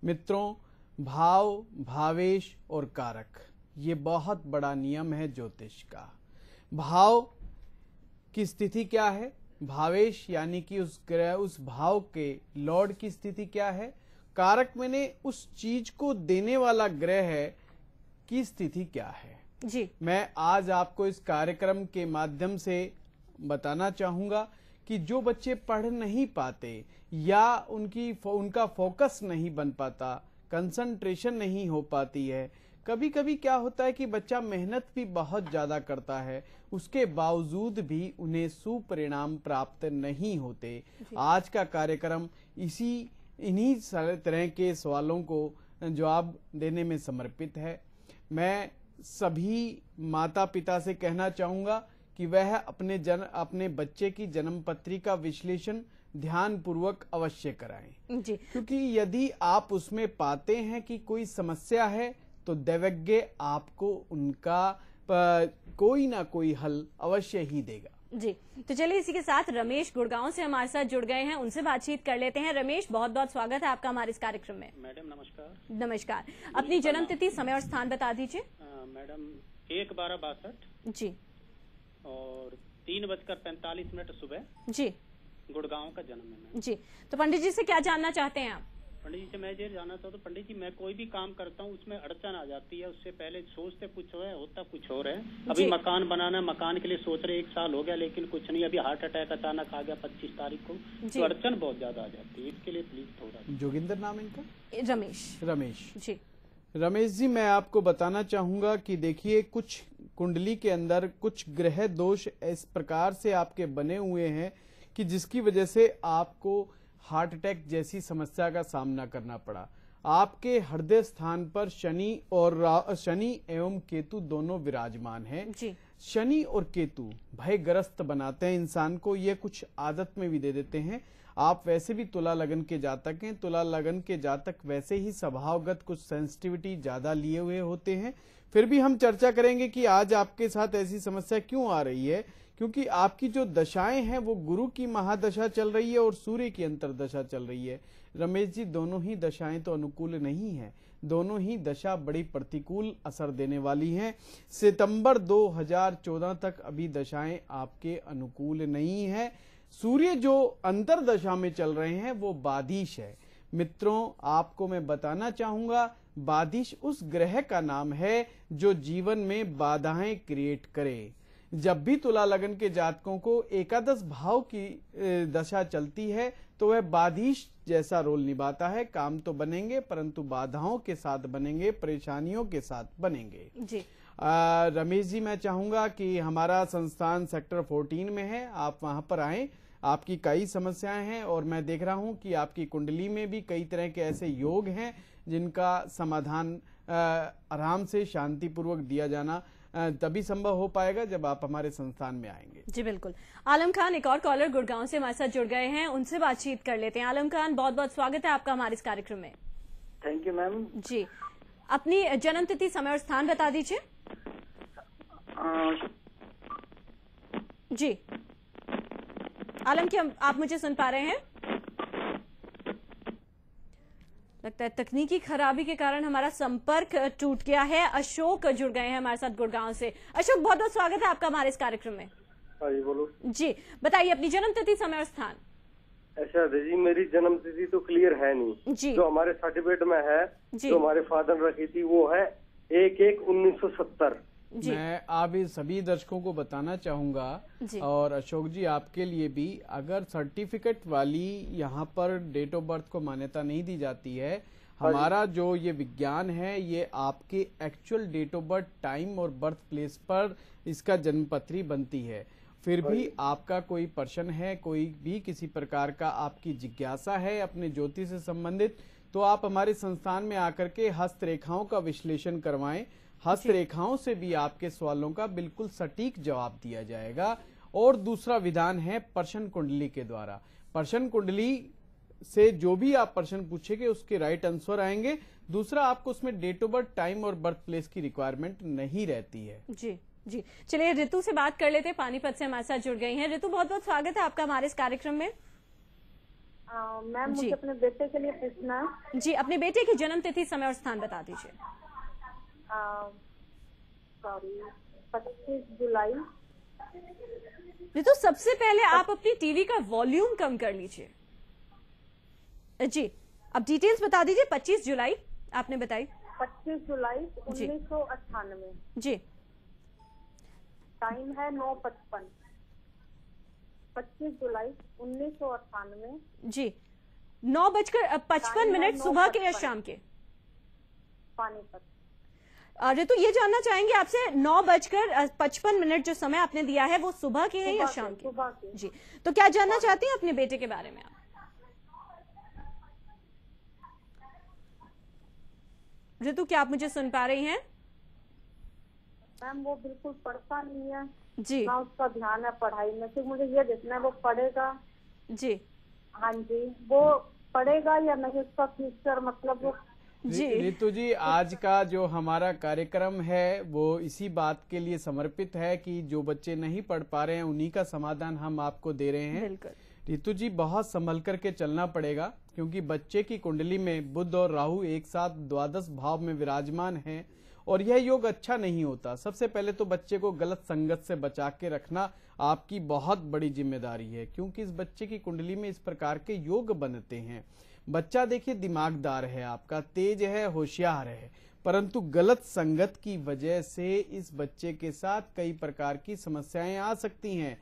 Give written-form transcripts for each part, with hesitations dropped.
मित्रों, भाव, भावेश और कारक, ये बहुत बड़ा नियम है ज्योतिष का। भाव की स्थिति क्या है, भावेश यानी कि उस ग्रह, उस भाव के लॉर्ड की स्थिति क्या है, कारक मैंने उस चीज को देने वाला ग्रह है की स्थिति क्या है। जी, मैं आज आपको इस कार्यक्रम के माध्यम से बताना चाहूंगा कि जो बच्चे पढ़ नहीं पाते या उनका फोकस नहीं बन पाता, कंसंट्रेशन नहीं हो पाती है, कभी कभी क्या होता है कि बच्चा मेहनत भी बहुत ज्यादा करता है, उसके बावजूद भी उन्हें सुपरिणाम प्राप्त नहीं होते। आज का कार्यक्रम इन्हीं तरह के सवालों को जवाब देने में समर्पित है। मैं सभी माता पिता से कहना चाहूंगा कि वह अपने बच्चे की जन्म पत्री का विश्लेषण ध्यान पूर्वक अवश्य कराएं जी, क्योंकि यदि आप उसमें पाते हैं कि कोई समस्या है तो दैवज्ञ आपको उनका कोई ना कोई हल अवश्य ही देगा। जी, तो चलिए इसी के साथ रमेश गुड़गांव से हमारे साथ जुड़ गए हैं, उनसे बातचीत कर लेते हैं। रमेश, बहुत बहुत स्वागत है आपका हमारे इस कार्यक्रम में। मैडम नमस्कार। नमस्कार, अपनी जन्म तिथि, समय और स्थान बता दीजिए। मैडम 1/12/62 जी, और 3:45 सुबह जी, गुड़गांव का जन्म है। जी, तो पंडित जी से क्या जानना चाहते हैं आप? पंडित जी से मैं ये जानना चाहता हूँ, पंडित जी मैं कोई भी काम करता हूँ उसमें अड़चन आ जाती है, उससे पहले सोचते कुछ है होता कुछ और है। अभी मकान बनाना, मकान के लिए सोच रहे 1 साल हो गया लेकिन कुछ नहीं, अभी हार्ट अटैक अचानक आ गया 25 तारीख को, तो अड़चन बहुत ज्यादा आ जाती है। इसके लिए प्लीज थोड़ा। जोगिंदर नाम इनका? रमेश जी। रमेश जी, मैं आपको बताना चाहूंगा कि देखिए, कुछ कुंडली के अंदर कुछ ग्रह दोष इस प्रकार से आपके बने हुए हैं कि जिसकी वजह से आपको हार्ट अटैक जैसी समस्या का सामना करना पड़ा। आपके हृदय स्थान पर शनि एवं केतु दोनों विराजमान हैं। शनि और केतु भयग्रस्त बनाते हैं इंसान को, ये कुछ आदत में भी दे देते हैं। आप वैसे भी तुला लगन के जातक हैं, तुला लगन के जातक वैसे ही स्वभावगत कुछ सेंसिटिविटी ज्यादा लिए हुए होते हैं। फिर भी हम चर्चा करेंगे कि आज आपके साथ ऐसी समस्या क्यों आ रही है, क्योंकि आपकी जो दशाएं हैं वो गुरु की महादशा चल रही है और सूर्य की अंतरदशा चल रही है। रमेश जी, दोनों ही दशाएं तो अनुकूल नहीं है, दोनों ही दशा बड़ी प्रतिकूल असर देने वाली हैं। सितंबर 2014 तक अभी दशाएं आपके अनुकूल नहीं है। सूर्य जो अंतरदशा में चल रहे हैं वो बाधिश है। मित्रों, आपको मैं बताना चाहूंगा, बाधिश उस ग्रह का नाम है जो जीवन में बाधाएं क्रिएट करे। जब भी तुला लगन के जातकों को एकादश भाव की दशा चलती है तो वह बाधिश जैसा रोल निभाता है। काम तो बनेंगे परंतु बाधाओं के साथ बनेंगे, परेशानियों के साथ बनेंगे। जी, रमेश जी, मैं चाहूंगा कि हमारा संस्थान सेक्टर 14 में है, आप वहां पर आएं। आपकी कई समस्याएं हैं और मैं देख रहा हूं कि आपकी कुंडली में भी कई तरह के ऐसे योग हैं जिनका समाधान आराम से शांतिपूर्वक दिया जाना तभी संभव हो पाएगा जब आप हमारे संस्थान में आएंगे। जी बिल्कुल। आलम खान, एक और कॉलर गुड़गांव से हमारे साथ जुड़ गए हैं, उनसे बातचीत कर लेते हैं। आलम खान, बहुत बहुत स्वागत है आपका हमारे इस कार्यक्रम में। Thank you ma'am. जी, अपनी जन्म तिथि, समय और स्थान बता दीजिए। जी आलम की, आप मुझे सुन पा रहे हैं? लगता है तकनीकी खराबी के कारण हमारा संपर्क टूट गया है। अशोक जुड़ गए हैं हमारे साथ गुड़गांव से। अशोक, बहुत बहुत स्वागत है आपका हमारे इस कार्यक्रम में। हाँ जी, बोलो। जी बताइए अपनी जन्म तिथि, समय और स्थान। ऐसा जी, मेरी जन्म तिथि तो क्लियर है नहीं जी, जो हमारे सर्टिफिकेट में है, जी, जो हमारे फादर ने रखी थी वो है 1/1/1970। मैं आप इस सभी दर्शकों को बताना चाहूंगा और अशोक जी आपके लिए भी, अगर सर्टिफिकेट वाली यहाँ पर डेट ऑफ बर्थ को मान्यता नहीं दी जाती है, हमारा जो ये विज्ञान है ये आपके actual date of birth, time और बर्थ प्लेस पर इसका जन्मपत्री बनती है। फिर भी आपका कोई प्रश्न है, कोई भी किसी प्रकार का आपकी जिज्ञासा है अपने ज्योतिष से संबंधित, तो आप हमारे संस्थान में आकर के हस्तरेखाओं का विश्लेषण करवाएं। हस्तरेखाओं से भी आपके सवालों का बिल्कुल सटीक जवाब दिया जाएगा। और दूसरा विधान है प्रश्न कुंडली के द्वारा। प्रश्न कुंडली से जो भी आप प्रश्न पूछेंगे उसके राइट आंसर आएंगे। दूसरा, आपको उसमें डेट ऑफ बर्थ, टाइम और बर्थ प्लेस की रिक्वायरमेंट नहीं रहती है। जी जी, चलिए ऋतु से बात कर लेते हैं, पानीपत से हमारे साथ जुड़ गई हैं। ऋतु, बहुत बहुत स्वागत है आपका हमारे इस कार्यक्रम में। मैम जी। मुझे अपने बेटे के लिए पूछना है। जी, अपने बेटे की जन्म तिथि, समय और स्थान बता दीजिए। सॉरी, 25 जुलाई। तो सबसे पहले आप अपनी टीवी का वॉल्यूम कम कर लीजिए। जी, अब डिटेल्स बता दीजिए। 25 जुलाई आपने बताई। 25 जुलाई जी। 1998। जी, टाइम है 9:55। 25 जुलाई 1998। जी, 9:55 सुबह के या शाम के? पानीपत। ऋतु, ये जानना चाहेंगे आपसे, 9:55 जो समय आपने दिया है वो सुबह के है या शाम के? सुबह के। जी, तो क्या जानना चाहती हैं अपने बेटे के बारे में आप? ऋतु, क्या आप मुझे सुन पा रही हैं? मैम वो बिल्कुल पढ़ता नहीं है जी ना, उसका ध्यान है पढ़ाई में। सिर्फ मुझे ये देखना है वो पढ़ेगा। जी हाँ जी, वो पढ़ेगा या नहीं, उसका फ्यूचर मतलब वो। जी रितु जी, आज का जो हमारा कार्यक्रम है वो इसी बात के लिए समर्पित है कि जो बच्चे नहीं पढ़ पा रहे हैं उन्हीं का समाधान हम आपको दे रहे हैं। बिल्कुल। रितु जी, बहुत संभल करके चलना पड़ेगा क्योंकि बच्चे की कुंडली में बुध और राहु एक साथ द्वादश भाव में विराजमान हैं और यह योग अच्छा नहीं होता। सबसे पहले तो बच्चे को गलत संगत से बचा के रखना आपकी बहुत बड़ी जिम्मेदारी है क्योंकि इस बच्चे की कुंडली में इस प्रकार के योग बनते हैं। बच्चा देखिए दिमागदार है, आपका तेज है, होशियार है, परंतु गलत संगत की वजह से इस बच्चे के साथ कई प्रकार की समस्याएं आ सकती हैं।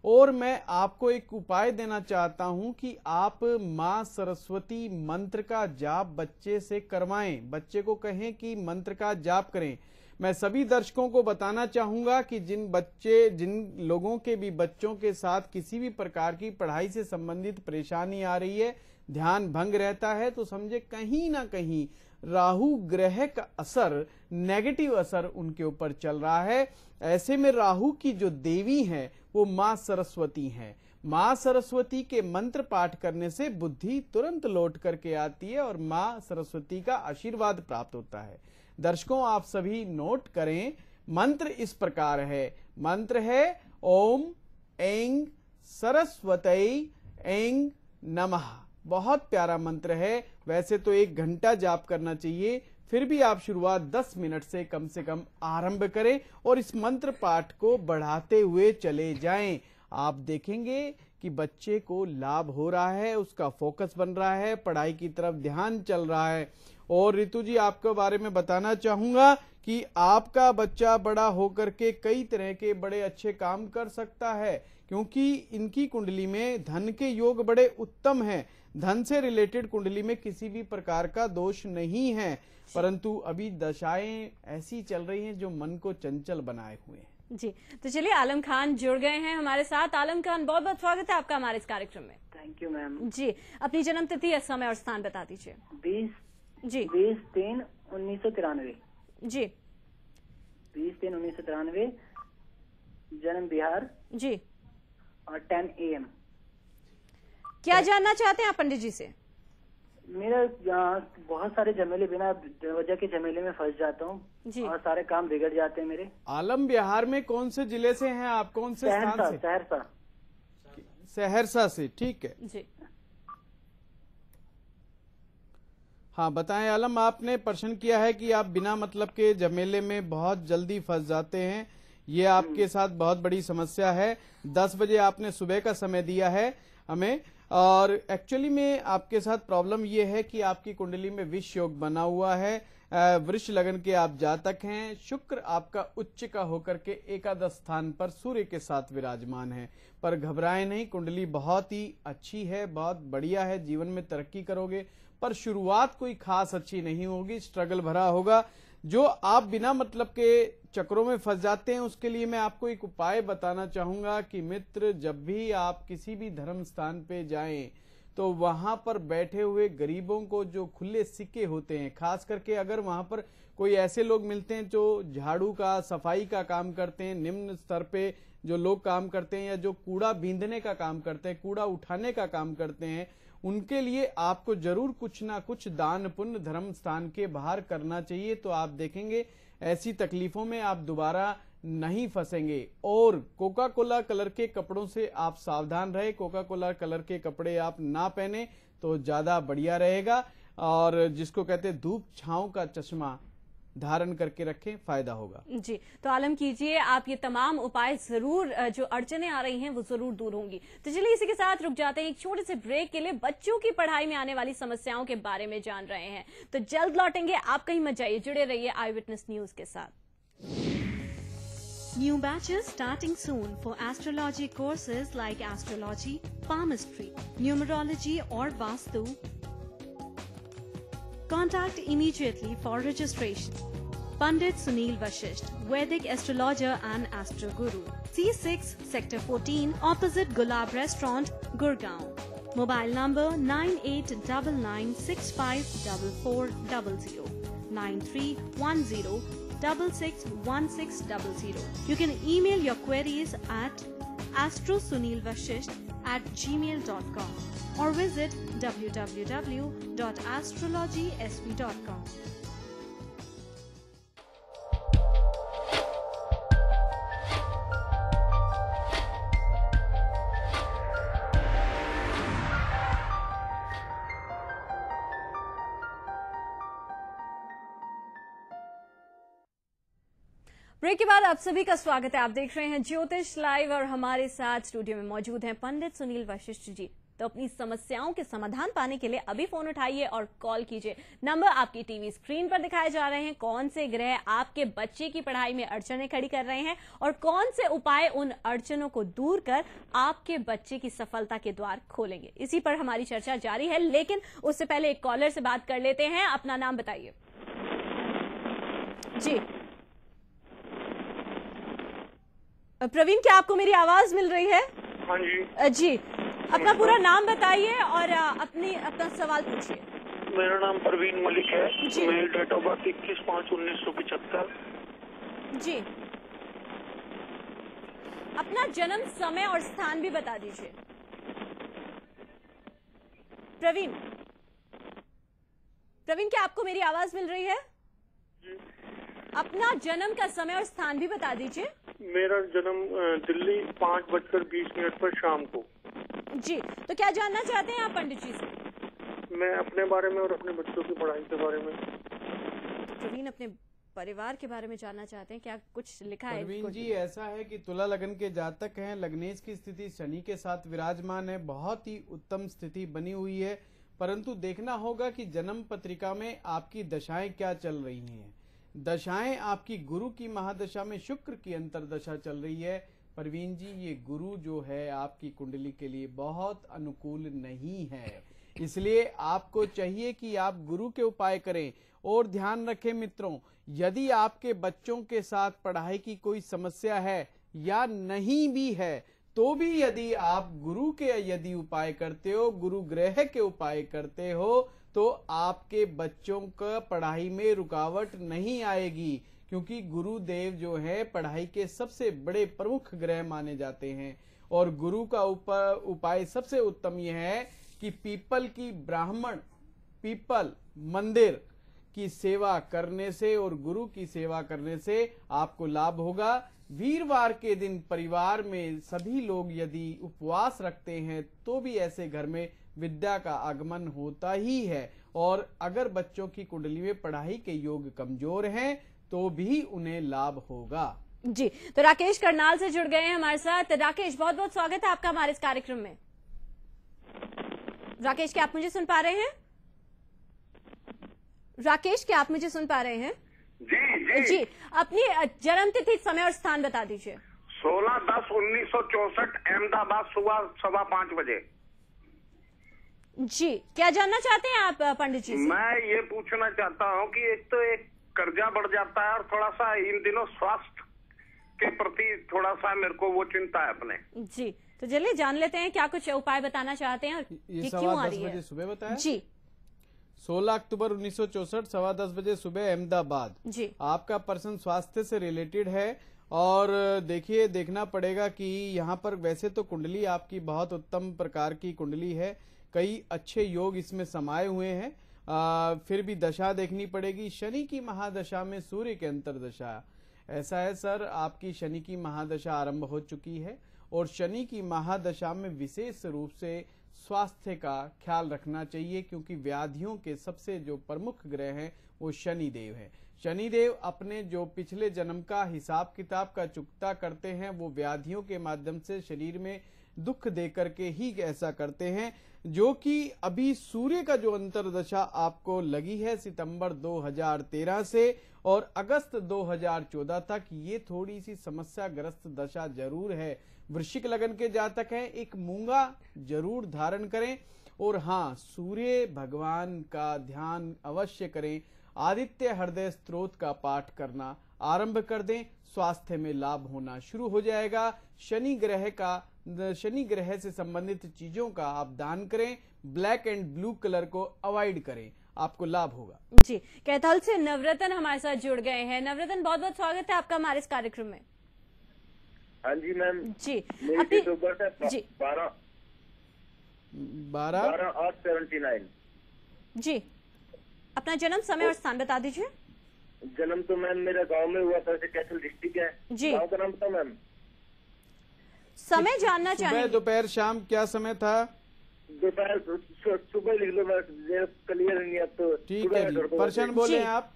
और मैं आपको एक उपाय देना चाहता हूं कि आप मां सरस्वती मंत्र का जाप बच्चे से करवाएं। बच्चे को कहें कि मंत्र का जाप करें। मैं सभी दर्शकों को बताना चाहूंगा कि जिन लोगों के भी बच्चों के साथ किसी भी प्रकार की पढ़ाई से संबंधित परेशानी आ रही है, ध्यान भंग रहता है, तो समझे कहीं ना कहीं राहु ग्रह का असर, नेगेटिव असर उनके ऊपर चल रहा है। ऐसे में राहु की जो देवी है वो मां सरस्वती है। मां सरस्वती के मंत्र पाठ करने से बुद्धि तुरंत लौट करके आती है और मां सरस्वती का आशीर्वाद प्राप्त होता है। दर्शकों, आप सभी नोट करें, मंत्र इस प्रकार है। मंत्र है ओम ऐं सरस्वती ऐं नमः। बहुत प्यारा मंत्र है। वैसे तो 1 घंटा जाप करना चाहिए, फिर भी आप शुरुआत 10 मिनट से कम आरंभ करें और इस मंत्र पाठ को बढ़ाते हुए चले जाएं। आप देखेंगे कि बच्चे को लाभ हो रहा है, उसका फोकस बन रहा है, पढ़ाई की तरफ ध्यान चल रहा है। और रितु जी, आपके बारे में बताना चाहूंगा कि आपका बच्चा बड़ा होकर के कई तरह के बड़े अच्छे काम कर सकता है क्योंकि इनकी कुंडली में धन के योग बड़े उत्तम हैं। धन से रिलेटेड कुंडली में किसी भी प्रकार का दोष नहीं है, परंतु अभी दशाएं ऐसी चल रही हैं जो मन को चंचल बनाए हुए हैं। जी, तो चलिए आलम खान जुड़ गए हैं हमारे साथ। आलम खान, बहुत बहुत स्वागत है आपका हमारे इस कार्यक्रम में। Thank you ma'am. जी, अपनी जन्म तिथि, समय और स्थान बता दीजिए। 20/3/1993। जी, 20/3/1993, जन्म बिहार जी। और 10 AM। क्या जानना चाहते हैं आप पंडित जी से? मेरा बहुत सारे झमेले, बिना वजह के झमेले में फंस जाता हूँ और सारे काम बिगड़ जाते हैं मेरे। आलम, बिहार में कौन से जिले से हैं आप? कौन से स्थान से? सहरसा। सहरसा से, ठीक है जी। हाँ, बताएं आलम, आपने प्रश्न किया है कि आप बिना मतलब के झमेले में बहुत जल्दी फंस जाते हैं। ये आपके साथ बहुत बड़ी समस्या है। 10 बजे आपने सुबह का समय दिया है हमें, और एक्चुअली में आपके साथ प्रॉब्लम ये है कि आपकी कुंडली में विष योग बना हुआ है। वृष लगन के आप जातक हैं। शुक्र आपका उच्च का होकर के एकादश स्थान पर सूर्य के साथ विराजमान है। पर घबराएं नहीं, कुंडली बहुत ही अच्छी है, बहुत बढ़िया है, जीवन में तरक्की करोगे, पर शुरुआत कोई खास अच्छी नहीं होगी, स्ट्रगल भरा होगा। जो आप बिना मतलब के चक्रों में फंस जाते हैं, उसके लिए मैं आपको एक उपाय बताना चाहूंगा कि मित्र, जब भी आप किसी भी धर्म स्थान पे जाएं तो वहां पर बैठे हुए गरीबों को जो खुले सिक्के होते हैं, खास करके अगर वहां पर कोई ऐसे लोग मिलते हैं जो झाड़ू का, सफाई का काम करते हैं, निम्न स्तर पे जो लोग काम करते हैं या जो कूड़ा बींधने का काम करते हैं, कूड़ा उठाने का काम करते हैं, उनके लिए आपको जरूर कुछ ना कुछ दान पुण्य धर्म स्थान के बाहर करना चाहिए। तो आप देखेंगे ऐसी तकलीफों में आप दोबारा नहीं फंसेंगे। और कोका कोला कलर के कपड़ों से आप सावधान रहे, कोका कोला कलर के कपड़े आप ना पहने तो ज्यादा बढ़िया रहेगा। और जिसको कहते हैं धूप छांव का चश्मा धारण करके रखें, फायदा होगा। जी, तो आलम कीजिए, आप ये तमाम उपाय जरूर, जो अड़चने आ रही हैं वो जरूर दूर होंगी। तो चलिए इसी के साथ रुक जाते हैं एक छोटे से ब्रेक के लिए। बच्चों की पढ़ाई में आने वाली समस्याओं के बारे में जान रहे हैं, तो जल्द लौटेंगे। आप कहीं मत जाइए, जुड़े रहिए आई विटनेस न्यूज के साथ। New batches starting soon for astrology courses like astrology, palmistry, numerology or Vastu. Contact immediately for registration. Pandit Sunil Vashisht, Vedic astrologer and astro guru. C6 Sector 14 opposite Gulab Restaurant, Gurgaon. Mobile number 9899654400 9310661600. You can email your queries at astrosunilvashisht@gmail.com or visit www.astrologysv.com. Break के बाद आप सभी का स्वागत है। आप देख रहे हैं ज्योतिष लाइव और हमारे साथ स्टूडियो में मौजूद हैं पंडित सुनील वशिष्ठ जी। तो अपनी समस्याओं के समाधान पाने के लिए अभी फोन उठाइए और कॉल कीजिए। नंबर आपकी टीवी स्क्रीन पर दिखाए जा रहे हैं। कौन से ग्रह आपके बच्चे की पढ़ाई में अड़चनें खड़ी कर रहे हैं और कौन से उपाय उन अड़चनों को दूर कर आपके बच्चे की सफलता के द्वार खोलेंगे, इसी पर हमारी चर्चा जारी है। लेकिन उससे पहले एक कॉलर से बात कर लेते हैं। अपना नाम बताइए जी। प्रवीण, क्या आपको मेरी आवाज मिल रही है? हाँ जी। जी, अपना पूरा नाम बताइए और अपना सवाल पूछिए। मेरा नाम प्रवीण मलिक है। मेरी डेट ऑफ बर्थ 21/5/1975। जी, अपना जन्म समय और स्थान भी बता दीजिए। प्रवीण, क्या आपको मेरी आवाज मिल रही है? जी। अपना जन्म का समय और स्थान भी बता दीजिए। मेरा जन्म दिल्ली 5:20 पर शाम को। जी, तो क्या जानना चाहते हैं आप पंडित जी से? मैं अपने बारे में और अपने बच्चों की पढ़ाई के बारे में। प्रवीण अपने परिवार के बारे में जानना चाहते हैं, क्या कुछ लिखा है? प्रवीण जी, ऐसा है कि तुला लगन के जातक हैं, लग्नेश की स्थिति शनि के साथ विराजमान है, बहुत ही उत्तम स्थिति बनी हुई है। परंतु देखना होगा कि जन्म पत्रिका में आपकी दशाएं क्या चल रही हैं। दशाएं आपकी गुरु की महादशा में शुक्र की अंतरदशा चल रही है। प्रवीण जी, ये गुरु जो है आपकी कुंडली के लिए बहुत अनुकूल नहीं है, इसलिए आपको चाहिए कि आप गुरु के उपाय करें। और ध्यान रखें मित्रों, यदि आपके बच्चों के साथ पढ़ाई की कोई समस्या है या नहीं भी है, तो भी यदि आप गुरु के यदि उपाय करते हो, गुरु ग्रह के उपाय करते हो, तो आपके बच्चों का पढ़ाई में रुकावट नहीं आएगी, क्योंकि गुरुदेव जो है पढ़ाई के सबसे बड़े प्रमुख ग्रह माने जाते हैं। और गुरु का उपाय सबसे उत्तम यह है कि पीपल मंदिर की सेवा करने से और गुरु की सेवा करने से आपको लाभ होगा। वीरवार के दिन परिवार में सभी लोग यदि उपवास रखते हैं तो भी ऐसे घर में विद्या का आगमन होता ही है। और अगर बच्चों की कुंडली में पढ़ाई के योग कमजोर हैं तो भी उन्हें लाभ होगा। जी, तो राकेश करनाल से जुड़ गए हैं हमारे साथ। राकेश, बहुत बहुत स्वागत है आपका हमारे इस कार्यक्रम में। राकेश, क्या आप मुझे सुन पा रहे हैं? राकेश, क्या आप मुझे सुन पा रहे हैं? जी, अपनी जन्म तिथि, समय और स्थान बता दीजिए। 16/10/1964 अहमदाबाद, सुबह 5:15 बजे। जी, क्या जानना चाहते हैं आप पंडित जी से? मैं ये पूछना चाहता हूँ कि एक तो एक कर्जा बढ़ जाता है और थोड़ा सा इन दिनों स्वास्थ्य के प्रति थोड़ा सा मेरे को वो चिंता है अपने। जी, तो चलिए जान लेते हैं क्या कुछ उपाय बताना चाहते हैं और ये क्यों आ रही है। सुबह बताया जी। 16 अक्टूबर 1964 10:15 बजे सुबह अहमदाबाद। जी, आपका पर्सन स्वास्थ्य से रिलेटेड है। और देखिए, देखना पड़ेगा कि यहाँ पर वैसे तो कुंडली आपकी बहुत उत्तम प्रकार की कुंडली है, कई अच्छे योग इसमें समाये हुए हैं। फिर भी दशा देखनी पड़ेगी। शनि की महादशा में सूर्य के अंतरदशा, ऐसा है सर, आपकी शनि की महादशा आरंभ हो चुकी है और शनि की महादशा में विशेष रूप से स्वास्थ्य का ख्याल रखना चाहिए, क्योंकि व्याधियों के सबसे जो प्रमुख ग्रह हैं वो शनि देव है। शनि देव अपने जो पिछले जन्म का हिसाब किताब का चुकता करते हैं, वो व्याधियों के माध्यम से शरीर में दुख दे करके ही ऐसा करते हैं, जो कि अभी सूर्य का जो अंतरदशा आपको लगी है सितंबर 2013 से और अगस्त 2014 तक, ये थोड़ी सी समस्याग्रस्त दशा जरूर है। वृश्चिक लगन के जातक हैं, एक मूंगा जरूर धारण करें और हाँ, सूर्य भगवान का ध्यान अवश्य करें। आदित्य हृदय स्तोत्र का पाठ करना आरंभ कर दें, स्वास्थ्य में लाभ होना शुरू हो जाएगा। शनि ग्रह से संबंधित चीजों का आप दान करें, ब्लैक एंड ब्लू कलर को अवॉइड करें, आपको लाभ होगा। जी, कैथल से नवरत्न हमारे साथ जुड़ गए हैं। नवरत्न, बहुत बहुत स्वागत है आपका हमारे इस कार्यक्रम में। हाँ जी मैम जी, मेरी डेट ऑफ बर्थ है जी 12/8/79। जी, अपना जन्म समय और स्थान बता दीजिए। जन्म तो मैम मेरा गांव में हुआ था, वैसे कैथल डिस्ट्रिक्ट है जी। गांव का नाम था मैम। समय जानना चाहिए। सुबह दोपहर शाम क्या समय था? दोपहर सुबह लिख लो, मैं क्लियर नहीं है तो ठीक है जी, प्रश्न बोले आप।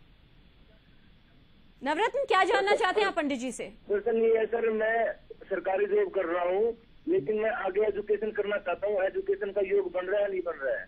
नवरत्न, क्या जानना चाहते हैं आप पंडित जी से? प्रश्न ये है सर, मैं सरकारी जॉब कर रहा हूँ, लेकिन मैं आगे एजुकेशन करना चाहता हूँ, एजुकेशन का योग बन रहा है नहीं बन रहा है?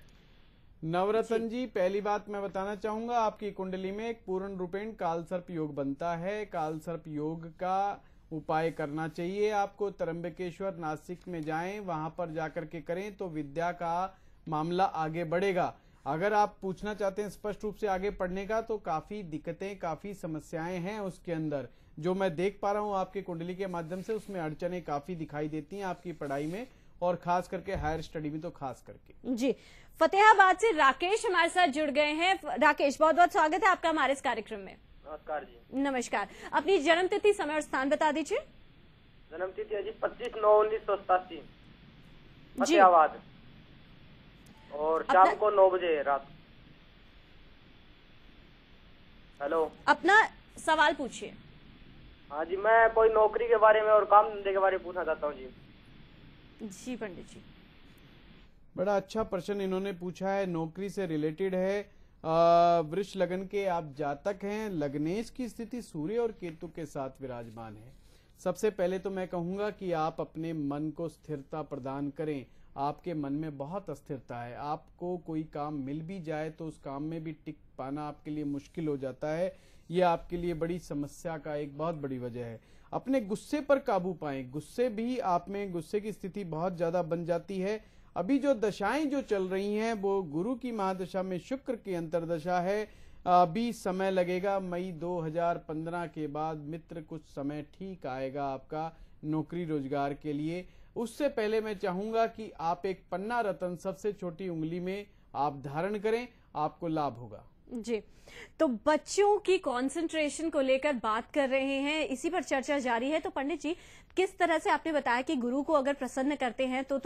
नवरत्न जी, पहली बात मैं बताना चाहूंगा, आपकी कुंडली में एक पूर्ण रूपेण कालसर्प योग बनता है। कालसर्प योग का उपाय करना चाहिए आपको। त्र्यंबकेश्वर नासिक में जाएं, वहां पर जाकर के करें तो विद्या का मामला आगे बढ़ेगा। अगर आप पूछना चाहते हैं स्पष्ट रूप से आगे पढ़ने का, तो काफी दिक्कतें, काफी समस्याएं हैं उसके अंदर, जो मैं देख पा रहा हूं आपकी कुंडली के माध्यम से, उसमें अड़चने काफी दिखाई देती हैं आपकी पढ़ाई में और खास करके हायर स्टडी में, तो खास करके। जी, फतेहाबाद से राकेश हमारे साथ जुड़ गए हैं। राकेश, बहुत बहुत स्वागत है आपका हमारे इस कार्यक्रम में। नमस्कार जी। नमस्कार, अपनी जन्म तिथि, समय और स्थान बता दीजिए। जन्म तिथि है जी 25/9/1987 फतेहाबाद, और शाम को 9 बजे रात। हेलो, अपना सवाल पूछिए। हाँ जी, मैं कोई नौकरी के बारे में और काम धंधे के बारे में पूछना चाहता हूँ जी। जी पंडित जी, बड़ा अच्छा प्रश्न इन्होंने पूछा है, नौकरी से रिलेटेड है। वृष लगन के आप जातक हैं, लग्नेश की स्थिति सूर्य और केतु के साथ विराजमान है। सबसे पहले तो मैं कहूंगा कि आप अपने मन को स्थिरता प्रदान करें। आपके मन में बहुत अस्थिरता है, आपको कोई काम मिल भी जाए तो उस काम में भी टिक पाना आपके लिए मुश्किल हो जाता है। ये आपके लिए बड़ी समस्या का एक बहुत बड़ी वजह है। अपने गुस्से पर काबू पाएं, गुस्से भी आप में, गुस्से की स्थिति बहुत ज्यादा बन जाती है। अभी जो दशाएं जो चल रही हैं वो गुरु की महादशा में शुक्र की अंतरदशा है। अभी समय लगेगा, मई 2015 के बाद मित्र कुछ समय ठीक आएगा आपका नौकरी रोजगार के लिए। उससे पहले मैं चाहूंगा कि आप एक पन्ना रत्न सबसे छोटी उंगली में आप धारण करें, आपको लाभ होगा। जी, तो बच्चों की कंसंट्रेशन को लेकर बात कर रहे हैं, इसी पर चर्चा जारी है। तो पंडित जी, किस तरह से आपने बताया कि गुरु को अगर प्रसन्न करते हैं तो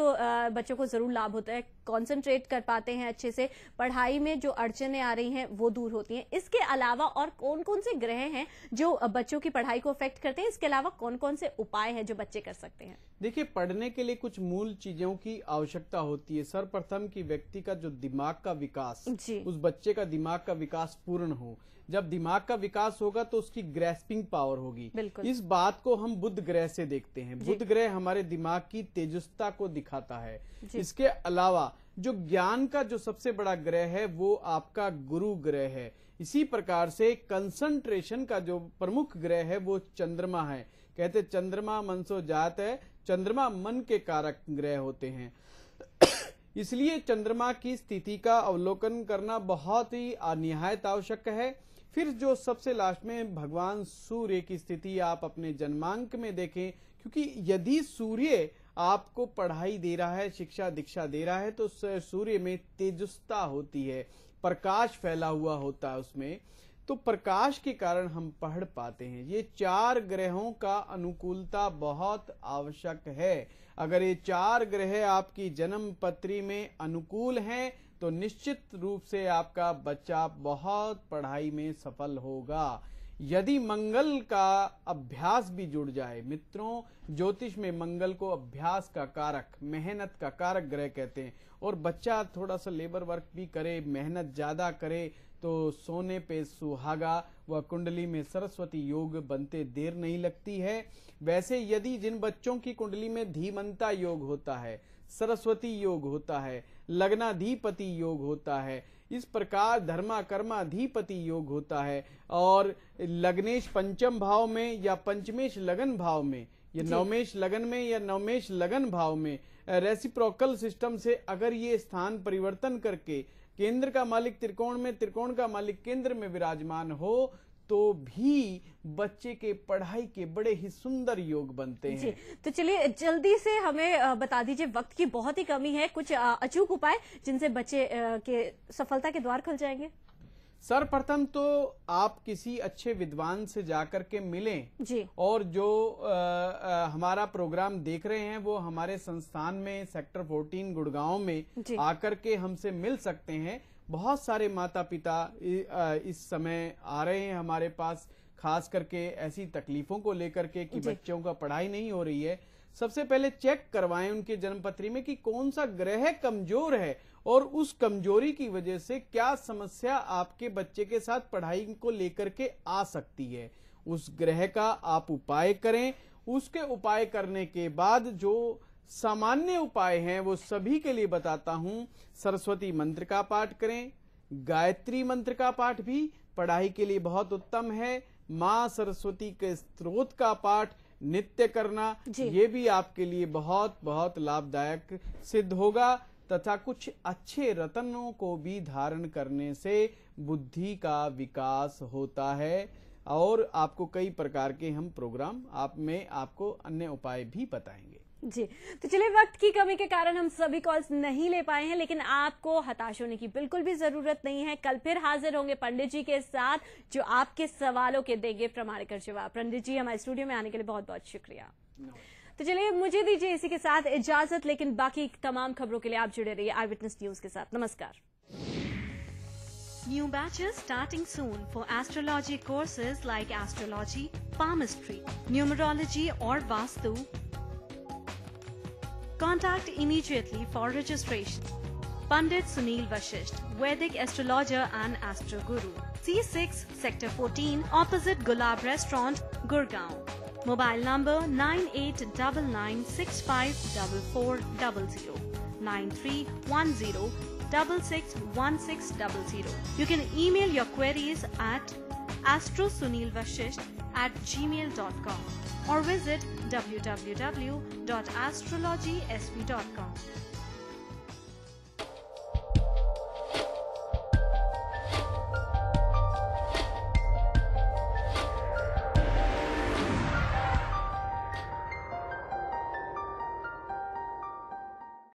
बच्चों को जरूर लाभ होता है, कंसंट्रेट कर पाते हैं अच्छे से, पढ़ाई में जो अड़चने आ रही हैं वो दूर होती हैं। इसके अलावा और कौन कौन से ग्रह हैं जो बच्चों की पढ़ाई को अफेक्ट करते हैं? इसके अलावा कौन कौन से उपाय हैं जो बच्चे कर सकते हैं? देखिए, पढ़ने के लिए कुछ मूल चीजों की आवश्यकता होती है। सर्वप्रथम की व्यक्ति का जो दिमाग का विकास, उस बच्चे का दिमाग का विकास पूर्ण हो। जब दिमाग का विकास होगा तो उसकी ग्रेस्पिंग पावर होगी। इस बात को हम बुध ग्रह से देखते हैं। बुध ग्रह हमारे दिमाग की तेजस्ता को दिखाता है। इसके अलावा जो ज्ञान का जो सबसे बड़ा ग्रह है वो आपका गुरु ग्रह है। इसी प्रकार से कंसंट्रेशन का जो प्रमुख ग्रह है वो चंद्रमा है। कहते चंद्रमा मन सो जात है, चंद्रमा मन के कारक ग्रह होते हैं। इसलिए चंद्रमा की स्थिति का अवलोकन करना बहुत ही निहायत आवश्यक है। फिर जो सबसे लास्ट में भगवान सूर्य की स्थिति आप अपने जन्मांक में देखें, क्योंकि यदि सूर्य आपको पढ़ाई दे रहा है, शिक्षा दीक्षा दे रहा है, तो सूर्य में तेजस्ता होती है, प्रकाश फैला हुआ होता है उसमें, तो प्रकाश के कारण हम पढ़ पाते हैं। ये 4 ग्रहों का अनुकूलता बहुत आवश्यक है। अगर ये 4 ग्रह आपकी जन्म पत्री में अनुकूल हैं तो निश्चित रूप से आपका बच्चा बहुत पढ़ाई में सफल होगा। यदि मंगल का अभ्यास भी जुड़ जाए, मित्रों ज्योतिष में मंगल को अभ्यास का कारक, मेहनत का कारक ग्रह कहते हैं, और बच्चा थोड़ा सा लेबर वर्क भी करे, मेहनत ज्यादा करे तो सोने पे सुहागा व कुंडली में सरस्वती योग बनते देर नहीं लगती है। वैसे यदि जिन बच्चों की कुंडली में धीमंता योग होता है, सरस्वती योग होता है, लग्नाधिपति योग होता है, इस प्रकार धर्मा कर्माधिपति योग होता है, और लग्नेश पंचम भाव में या पंचमेश लगन भाव में या नवमेश लगन में या नवमेश लगन भाव में रेसिप्रोकल सिस्टम से अगर ये स्थान परिवर्तन करके केंद्र का मालिक त्रिकोण में, त्रिकोण का मालिक केंद्र में विराजमान हो तो भी बच्चे के पढ़ाई के बड़े ही सुंदर योग बनते हैं। तो चलिए जल्दी से हमें बता दीजिए, वक्त की बहुत ही कमी है, कुछ अचूक उपाय जिनसे बच्चे के सफलता के द्वार खुल जाएंगे। सर्वप्रथम तो आप किसी अच्छे विद्वान से जाकर के मिलें जी, और जो हमारा प्रोग्राम देख रहे हैं वो हमारे संस्थान में सेक्टर 14 गुड़गांव में आकर के हमसे मिल सकते हैं। बहुत सारे माता पिता इस समय आ रहे हैं हमारे पास, खास करके ऐसी तकलीफों को लेकर के कि बच्चों का पढ़ाई नहीं हो रही है। सबसे पहले चेक करवाएं उनके जन्मपत्री में कि कौन सा ग्रह कमजोर है और उस कमजोरी की वजह से क्या समस्या आपके बच्चे के साथ पढ़ाई को लेकर के आ सकती है। उस ग्रह का आप उपाय करें। उसके उपाय करने के बाद जो सामान्य उपाय हैं वो सभी के लिए बताता हूं। सरस्वती मंत्र का पाठ करें, गायत्री मंत्र का पाठ भी पढ़ाई के लिए बहुत उत्तम है। मां सरस्वती के स्तोत्र का पाठ नित्य करना, ये भी आपके लिए बहुत बहुत लाभदायक सिद्ध होगा। तथा कुछ अच्छे रत्नों को भी धारण करने से बुद्धि का विकास होता है, और आपको कई प्रकार के हम प्रोग्राम आपको अन्य उपाय भी बताएंगे। जी, तो चलिए वक्त की कमी के कारण हम सभी कॉल्स नहीं ले पाए हैं, लेकिन आपको हताश होने की बिल्कुल भी जरूरत नहीं है। कल फिर हाजिर होंगे पंडित जी के साथ जो आपके सवालों के देंगे प्रमाणिक जवाब। पंडित जी हमारे स्टूडियो में आने के लिए बहुत बहुत शुक्रिया। तो चलिए मुझे दीजिए इसी के साथ इजाजत, लेकिन बाकी तमाम खबरों के लिए आप जुड़े रहिए आई विटनेस न्यूज के साथ। नमस्कार। New batches starting soon for astrology courses like astrology, palmistry, numerology or Vastu. Contact immediately for registration. Pandit Sunil Vashisht, Vedic astrologer and astro guru. C6 Sector 14 opposite Gulab Restaurant, Gurgaon. Mobile number 9899654400 9310661600. You can email your queries at astrosunilvashisht@gmail.com or visit www.astrologysv.com.